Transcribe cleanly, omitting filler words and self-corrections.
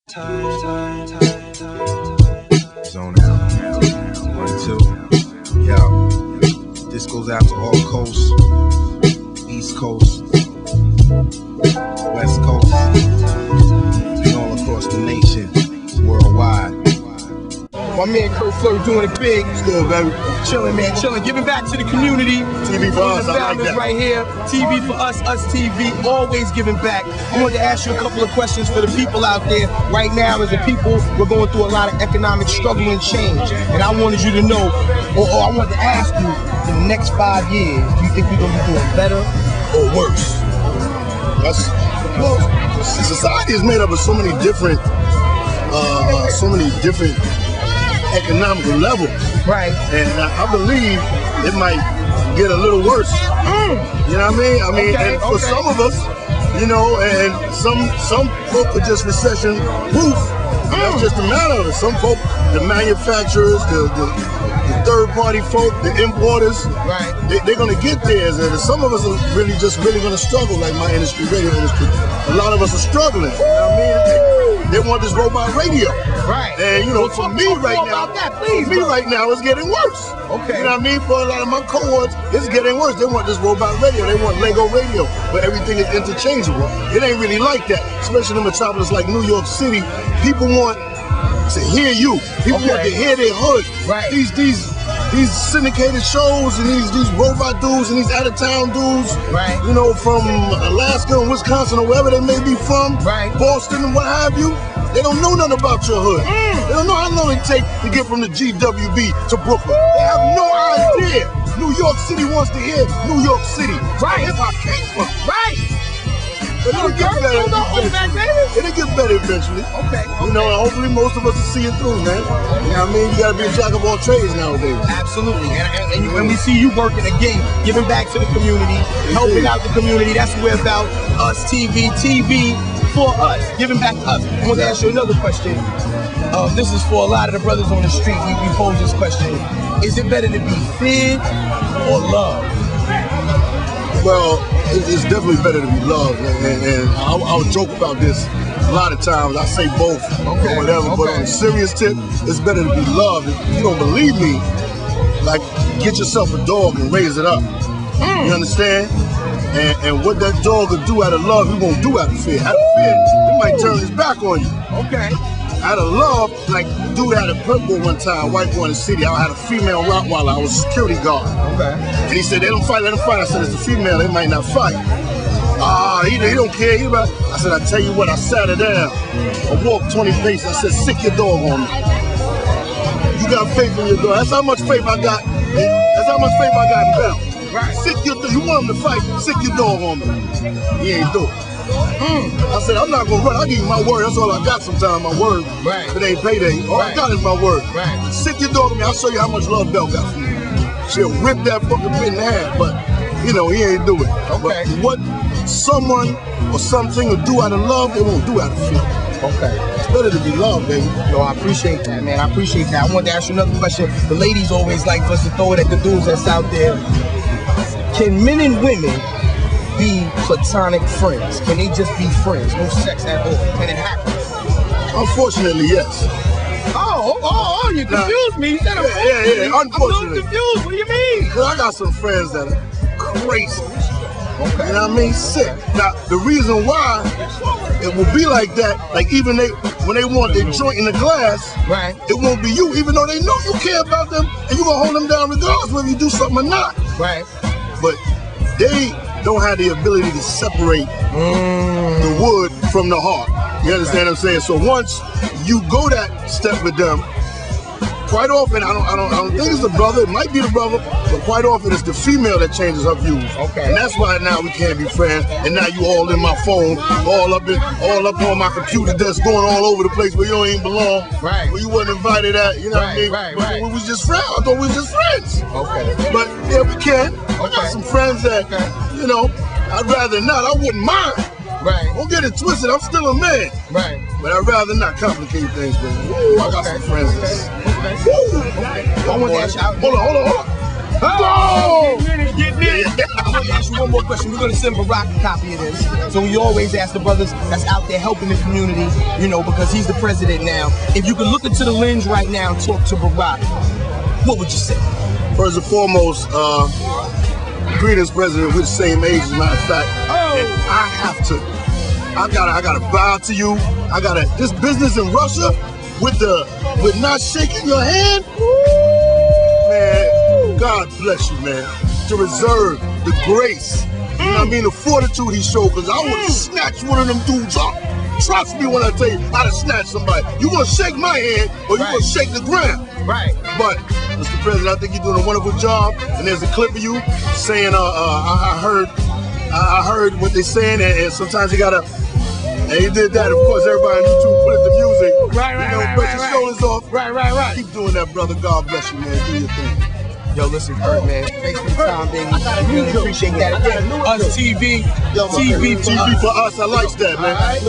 Zone out. 1, 2. Yo. This goes out to all coasts, East Coast, West Coast, and all across the nation, worldwide. My man Curt Flirt doing it big. Still, baby. Chilling, man, chilling. Giving back to the community. TV for us, I like that. Right here. TV for us, UsTv, always giving back. I wanted to ask you a couple of questions for the people out there. Right now, as a people, we're going through a lot of economic struggle and change. And I wanted you to know, or I wanted to ask you, in the next 5 years, do you think we're going to be doing better or worse? Well, society is made up of so many different economical levels. Right. And I believe it might get a little worse. You know what I mean? And for some of us, you know, and some folk are just recession proof. That's just the matter of it. Some folk, the manufacturers, the third-party folk, the importers, right, they're gonna get theirs. And some of us are really gonna struggle, like my industry, radio industry. A lot of us are struggling. You know what I mean? They want this robot radio. Right. And you know, for me right now, it's getting worse. Okay. You know what I mean? For a lot of my cohorts, it's getting worse. They want this robot radio. They want Lego radio, but everything is interchangeable. It ain't really like that, especially in metropolis like New York City. People want to hear you. People want to hear their hood. Right. These syndicated shows and these robot dudes and these out-of-town dudes, right, you know, from Alaska and Wisconsin or wherever they may be from, right, Boston and what have you, they don't know nothing about your hood. They don't know how long it takes to get from the GWB to Brooklyn. They have no idea. New York City wants to hear New York City. Right. If I came from. Right. But it'll get better. It'll get better eventually. Okay. You know, and hopefully most of us will see it through, man. You know what I mean? You gotta be a jack of all trades nowadays. Absolutely. And when we see you working again, giving back to the community, helping out the community, that's what we're about. UsTv, TV for us, giving back to us. I want to ask you another question. This is for a lot of the brothers on the street. We pose this question. Is it better to be feared or loved? Well, it's definitely better to be loved, and I'll joke about this a lot of times. I say both or whatever, but on a serious tip, it's better to be loved. If you don't believe me, like, get yourself a dog and raise it up. You understand? And what that dog will do out of love, he won't do out of fear. Out of fear, he might turn his back on you. Okay. Out of love, like, dude had a purple one time, white boy in the city. I had a female Rottweiler. I was a security guard. Okay. And he said, they don't fight, let them fight. I said, it's a female, they might not fight. He don't care. I said, I tell you what, I sat her down. I walked 20 paces. I said, sick your dog on me. You got faith in your dog. That's how much faith I got. That's how much faith I got in Bell. Right. Sick your dog. You want him to fight, sick your dog on me. He ain't do it. I said, I'm not gonna run. I'll give you my word. That's all I got sometimes, my word. Right. If it ain't payday. All I got is my word. Right. Sick your dog on me. I'll show you how much love Bell got for you. She'll rip that fucking pin in half, but you know, he ain't do it. Okay. But what someone or something will do out of love, they won't do out of fear. Okay. It's better to be loved, baby. No, I appreciate that, man. I appreciate that. I wanted to ask you another question. The ladies always like for us to throw it at the dudes that's out there. Can men and women be platonic friends? Can they just be friends? No sex at all? Can it happen? Unfortunately, yes. Oh, you confused me. You said yeah, unfortunately. I'm a little confused. What do you mean? Because I got some friends that are crazy. Okay. You know what I mean? Sick. Now, the reason why it will be like that, like even when they want their joint in the glass, right, it won't be you, even though they know you care about them and you're going to hold them down regardless whether you do something or not. Right. But they don't have the ability to separate the wood from the heart. You understand what I'm saying? So once you go that step with them, quite often, I don't think it's the brother, it might be the brother, but quite often it's the female that changes her views. Okay. And that's why now we can't be friends, and now you all in my phone, all up on my computer desk, going all over the place where you don't even belong. Right. Where you wasn't invited at, you know what I mean? Right. We was just friends. I thought we was just friends. Okay. But yeah, we can. I got some friends that, you know, I'd rather not. I wouldn't mind. Right. Don't get it twisted, I'm still a man. Right. But I'd rather not complicate things, man. Woo, I got some friends that's... I want to ask you, hold on. No! Getting it. I'm gonna ask you one more question. We're gonna send Barack a copy of this. So we always ask the brothers that's out there helping the community, you know, because he's the president now. If you could look into the lens right now and talk to Barack, what would you say? First and foremost, greetings, President. We're the same age, as a matter of fact. And I gotta bow to you. This business in Russia with not shaking your hand, man, God bless you, man. To reserve the grace, you know what I mean, the fortitude he showed, because I would have snatched one of them dudes up. Trust me when I tell you, I'd have snatched somebody. You gonna shake my hand, or you gonna shake the ground. Right. But, Mr. President, I think you're doing a wonderful job, and there's a clip of you saying, I heard what they're saying, and sometimes you gotta, and you did that, of course, everybody on YouTube put the music. Right. Put your shoulders off. Right. Keep doing that, brother. God bless you, man. Do your thing. Yo, listen, Curt, man. Thanks for the time, baby. I really appreciate that. Again, UsTv, TV for us. I like that, man. All right.